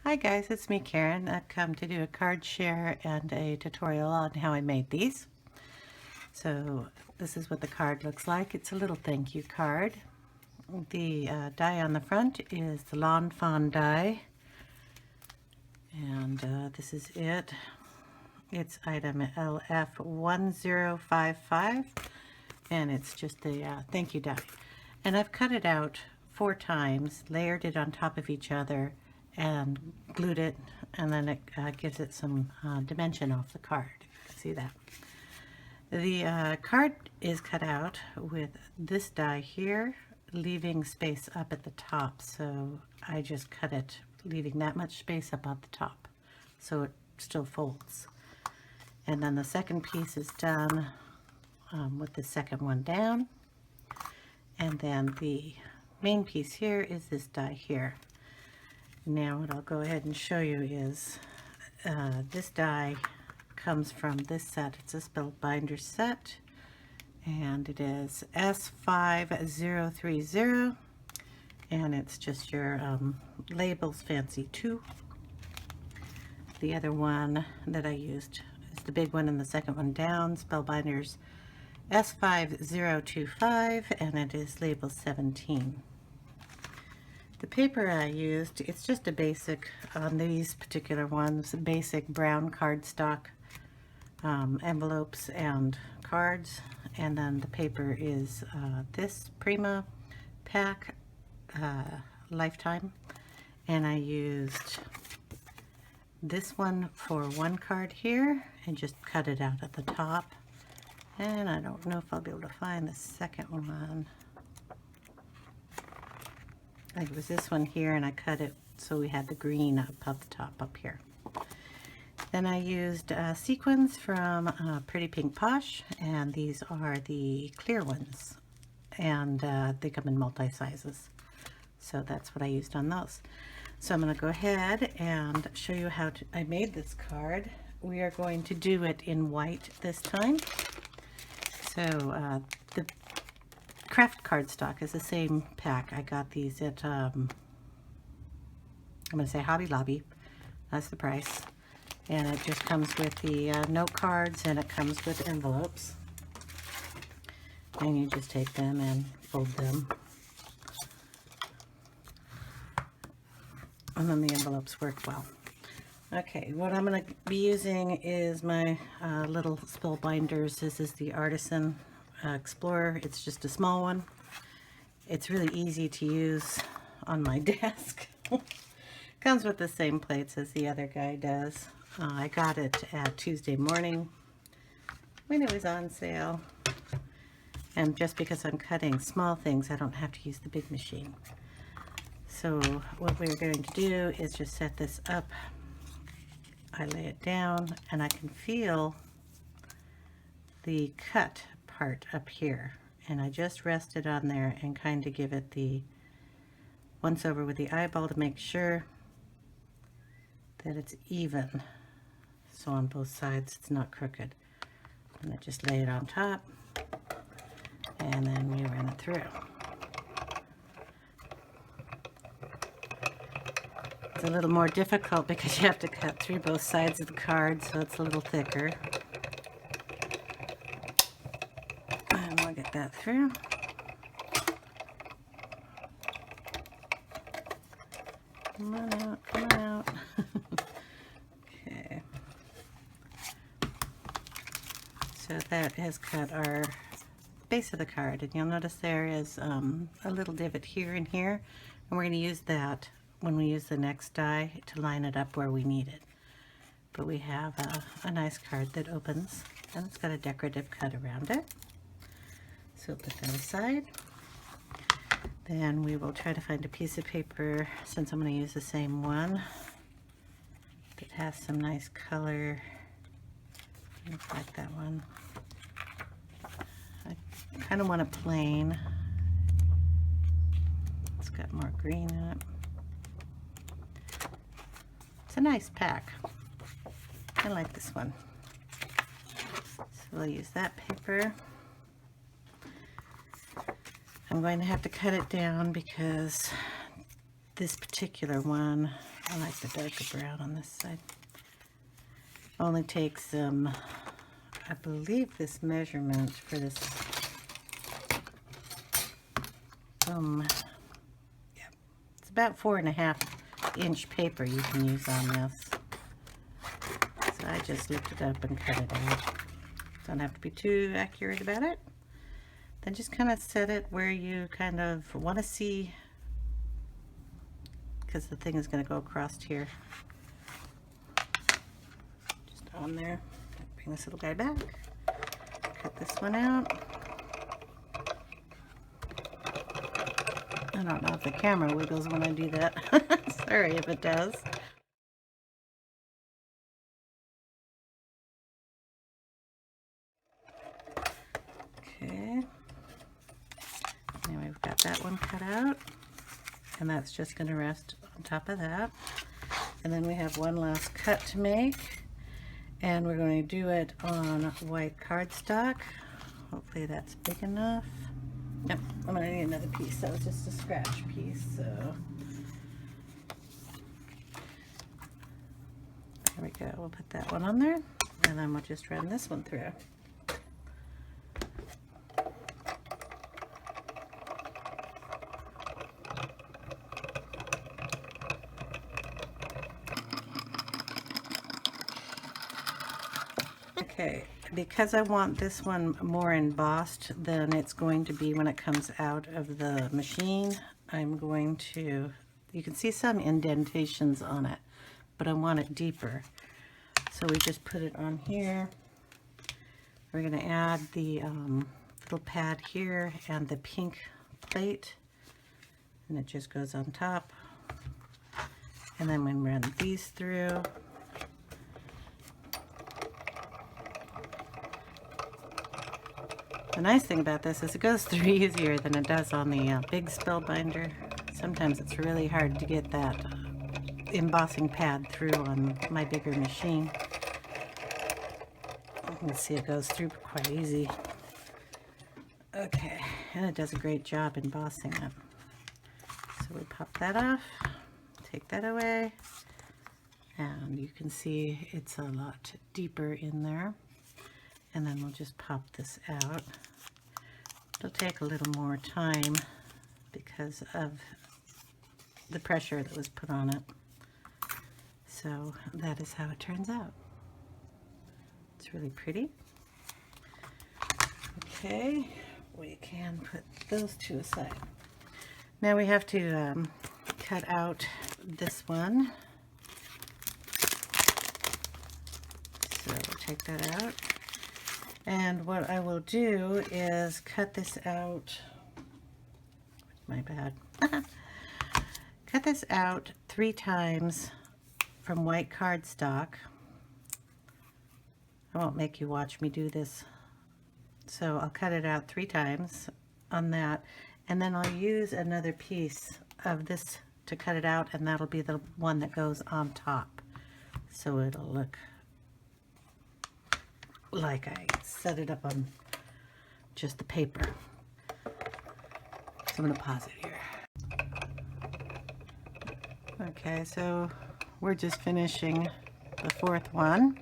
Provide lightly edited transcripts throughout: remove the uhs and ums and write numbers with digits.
Hi guys, it's me Karen. I've come to do a card share and a tutorial on how I made these. So this is what the card looks like. It's a little thank you card. The die on the front is the Lawn Fawn die, and this is it. It's item LF1055, and it's just a thank you die. And I've cut it out 4 times, layered it on top of each other, and glued it, and then it gives it some dimension off the card. See that? The card is cut out with this die here, leaving space up at the top, so I just cut it, leaving that much space up at the top, so it still folds. And then the second piece is done with the second one down, and then the main piece here is this die here. Now what I'll go ahead and show you is this die comes from this set. It's a Spellbinder set, and it is S5030, and it's just your labels fancy 2. The other one that I used is the big one and the second one down, Spellbinders S5025, and it is label 17. The paper I used, it's just a basic, on these particular ones, basic brown cardstock envelopes and cards, and then the paper is this Prima pack Lifetime, and I used this one for one card here and just cut it out at the top, and I don't know if I'll be able to find the second one. I think it was this one here, and I cut it so we had the green up at the top up here. Then I used sequins from Pretty Pink Posh, and these are the clear ones, and they come in multi-sizes, so that's what I used on those. So I'm going to go ahead and show you how I made this card. We are going to do it in white this time. So the craft cardstock is the same pack. I got these at I'm going to say Hobby Lobby. That's the price, and it just comes with the note cards, and it comes with envelopes, and you just take them and fold them, and then the envelopes work well. Okay, what I'm going to be using is my little Spellbinders. This is the Artisan Explorer. It's just a small one. It's really easy to use on my desk. Comes with the same plates as the other guy does. I got it at Tuesday morning when it was on sale, and just because I'm cutting small things, I don't have to use the big machine. So what we're going to do is just set this up. I lay it down, and I can feel the cut part up here, and I just rest it on there and kind of give it the once over with the eyeball to make sure that it's even, so on both sides it's not crooked. And I just lay it on top, and then we run it through. It's a little more difficult because you have to cut through both sides of the card, so it's a little thicker. And we'll get that through. Come on out, come on out. Okay. So that has cut our base of the card, and you'll notice there is a little divot here and here, and we're going to use that when we use the next die to line it up where we need it. But we have a nice card that opens, and it's got a decorative cut around it. So put that aside. Then we will try to find a piece of paper, since I'm going to use the same one, that has some nice color. I like that one. I kind of want a plain. It's got more green in it. It's a nice pack. I like this one. So we'll use that paper. I'm going to have to cut it down because this particular one, I like the darker brown on this side, only takes I believe this measurement for this, yeah, it's about 4.5-inch paper you can use on this. So I just looked it up and cut it out. Don't have to be too accurate about it. Then just kind of set it where you kind of want to see, because the thing is going to go across here. Just on there. Bring this little guy back. Cut this one out. I don't know if the camera wiggles when I do that. Sorry if it does. Okay. Now we've got that one cut out. And that's just going to rest on top of that. And then we have one last cut to make. And we're going to do it on white cardstock. Hopefully that's big enough. Yep, I'm going to need another piece. That was just a scratch piece, so there we go. We'll put that one on there, and then we'll just run this one through. Okay, because I want this one more embossed than it's going to be when it comes out of the machine, I'm going to, you can see some indentations on it, but I want it deeper. So we just put it on here. We're going to add the little pad here and the pink plate, and it just goes on top. And then we run these through. The nice thing about this is it goes through easier than it does on the big Spellbinder. Sometimes it's really hard to get that embossing pad through on my bigger machine. You can see it goes through quite easy. Okay, and it does a great job embossing it. So we pop that off, take that away, and you can see it's a lot deeper in there. And then we'll just pop this out. It'll take a little more time because of the pressure that was put on it. So that is how it turns out. It's really pretty. Okay, we can put those two aside. Now we have to cut out this one. So we'll take that out. And what I will do is cut this out, my bad, cut this out 3 times from white cardstock. I won't make you watch me do this. So I'll cut it out 3 times on that, and then I'll use another piece of this to cut it out, and that'll be the one that goes on top. So it'll look like I set it up on just the paper. So I'm going to pause it here. Okay, so we're just finishing the 4th one.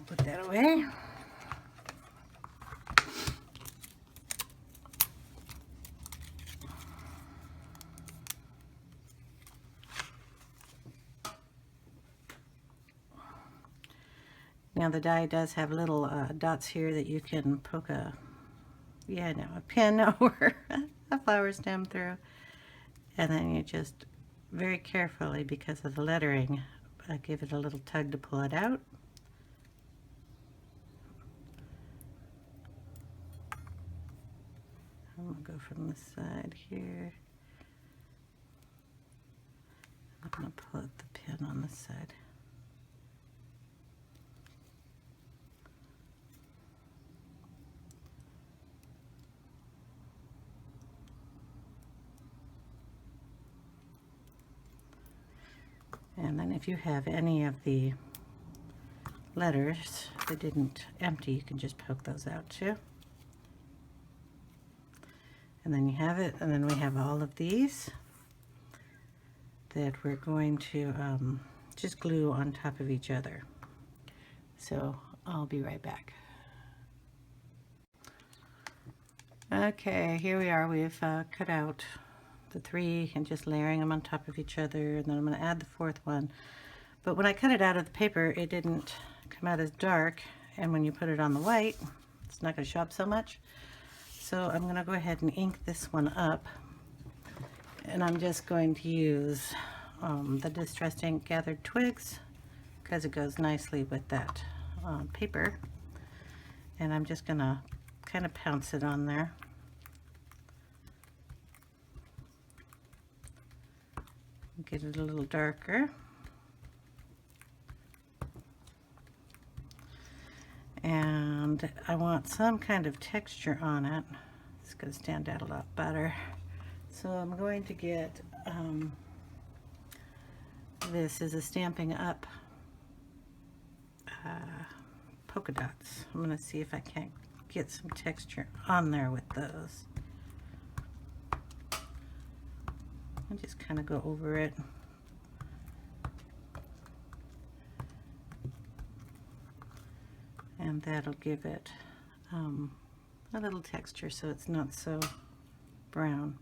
Put that away. Now the die does have little dots here that you can poke a pin or a flower stem through, and then you just very carefully, because of the lettering, give it a little tug to pull it out. I'm going to go from this side here. I'm going to pull out the pin on this side. And then if you have any of the letters, if they didn't empty, you can just poke those out too. And then you have it, and then we have all of these that we're going to just glue on top of each other. So I'll be right back. Okay, here we are. We've cut out the 3 and just layering them on top of each other, and then I'm going to add the 4th one. But when I cut it out of the paper, it didn't come out as dark, and when you put it on the white, it's not going to show up so much. So I'm going to go ahead and ink this one up, and I'm just going to use the Distressed Ink Gathered Twigs because it goes nicely with that paper, and I'm just going to kind of pounce it on there. Get it a little darker. And I want some kind of texture on it. It's going to stand out a lot better. So I'm going to get, this is a Stampin' Up polka dots. I'm going to see if I can't get some texture on there with those. And just kind of go over it. And that'll give it a little texture so it's not so brown.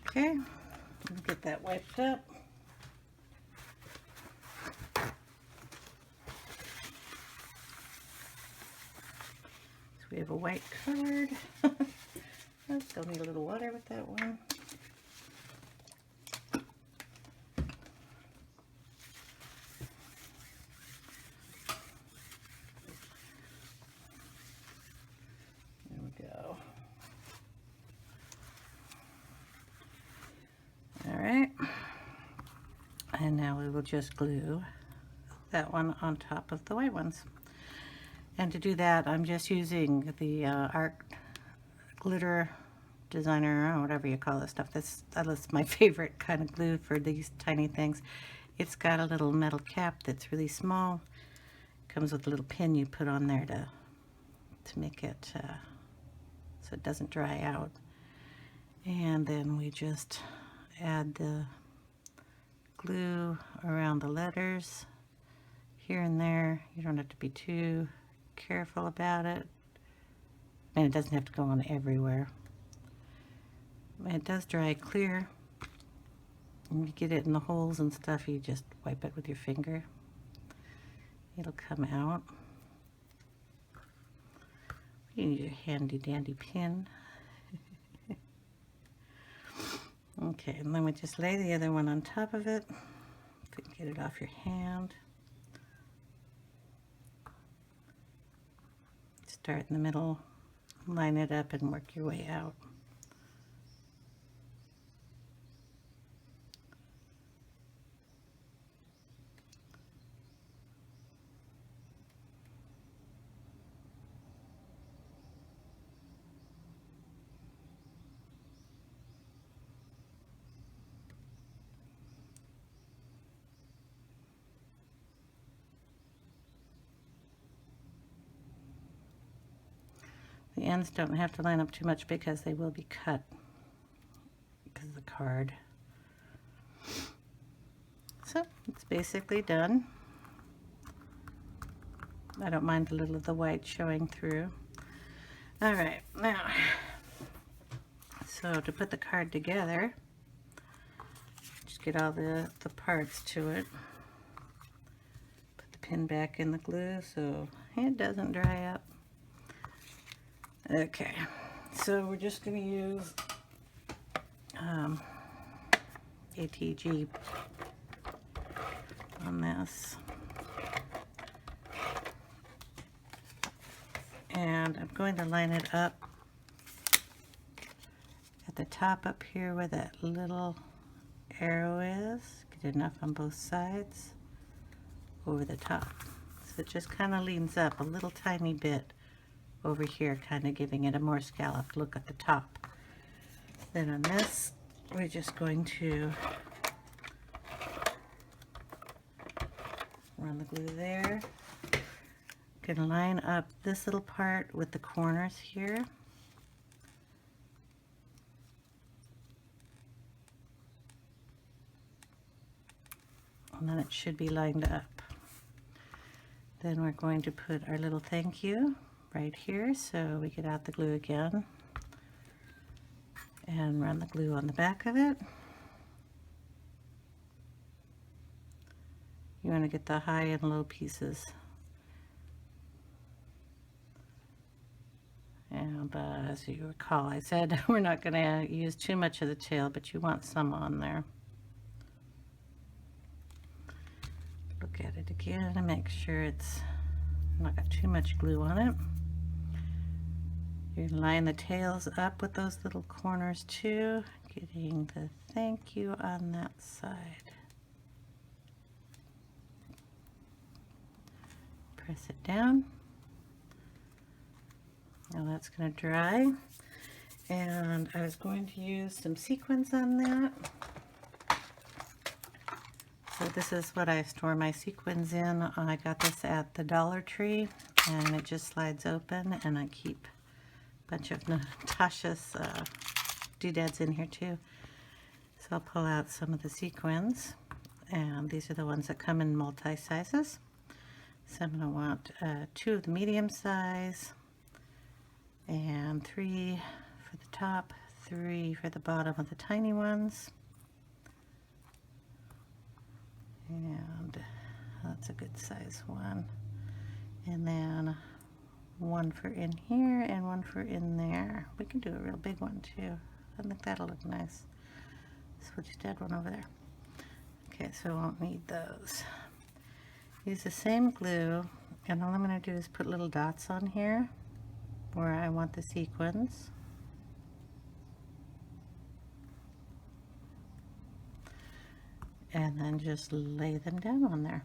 Okay, I'll get that wiped up. So we have a white card. I still need a little water with that one. And now we will just glue that one on top of the white ones. And to do that, I'm just using the Art Glitter Designer, or whatever you call this stuff. That's my favorite kind of glue for these tiny things. It's got a little metal cap that's really small. Comes with a little pin you put on there to make it so it doesn't dry out. And then we just add the glue around the letters here and there. You don't have to be too careful about it, and it doesn't have to go on everywhere. It does dry clear. When you get it in the holes and stuff, you just wipe it with your finger. It'll come out. You need a handy dandy pin. Okay, and then we just lay the other one on top of it. If you can get it off your hand. Start in the middle, line it up, and work your way out. The ends don't have to line up too much because they will be cut because of the card. So it's basically done. I don't mind a little of the white showing through. All right, now, so to put the card together, just get all the parts to it. Put the pin back in the glue so it doesn't dry up. Okay, so we're just going to use ATG on this. And I'm going to line it up at the top up here where that little arrow is. Get enough on both sides over the top. So it just kind of leans up a little tiny bit over here, kind of giving it a more scalloped look at the top. Then on this, we're just going to Run the glue there. Gonna line up this little part with the corners here. And then it should be lined up. Then we're going to put our little thank you right here, so we get out the glue again and run the glue on the back of it. You want to get the high and low pieces. And as you recall, I said we're not going to use too much of the tail, but you want some on there. Look at it again and make sure it's not got too much glue on it. You line the tails up with those little corners too, getting the thank you on that side. Press it down. Now that's going to dry, and I was going to use some sequins on that. So this is what I store my sequins in. I got this at the Dollar Tree, and it just slides open, and I keep a bunch of Natasha's doodads in here too. So I'll pull out some of the sequins, and these are the ones that come in multi-sizes. So I'm going to want 2 of the medium size, and 3 for the top, 3 for the bottom of the tiny ones. And that's a good size one. And then 1 for in here and 1 for in there. We can do a real big one too. I think that'll look nice. So we'll just add one over there. Okay, so I won't need those. Use the same glue, and all I'm going to do is put little dots on here where I want the sequins. And then just lay them down on there.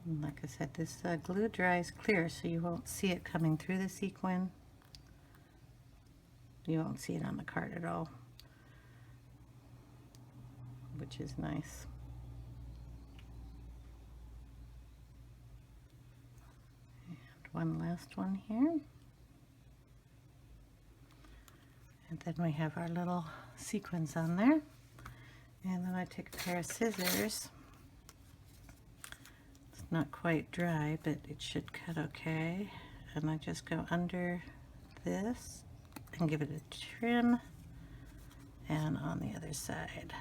And like I said, this glue dries clear, so you won't see it coming through the sequin. You won't see it on the card at all, which is nice. One last one here, and then we have our little sequins on there. And then I take a pair of scissors. It's not quite dry, but it should cut okay, and I just go under this and give it a trim, and on the other side.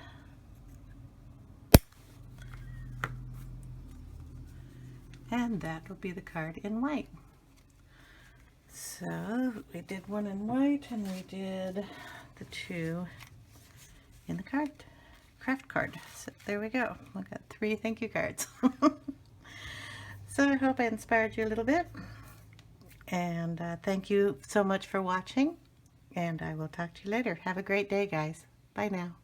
And that will be the card in white. So we did one in white, and we did the 2 in the craft card. So there we go. We got 3 thank you cards. So I hope I inspired you a little bit. And thank you so much for watching. And I will talk to you later. Have a great day, guys. Bye now.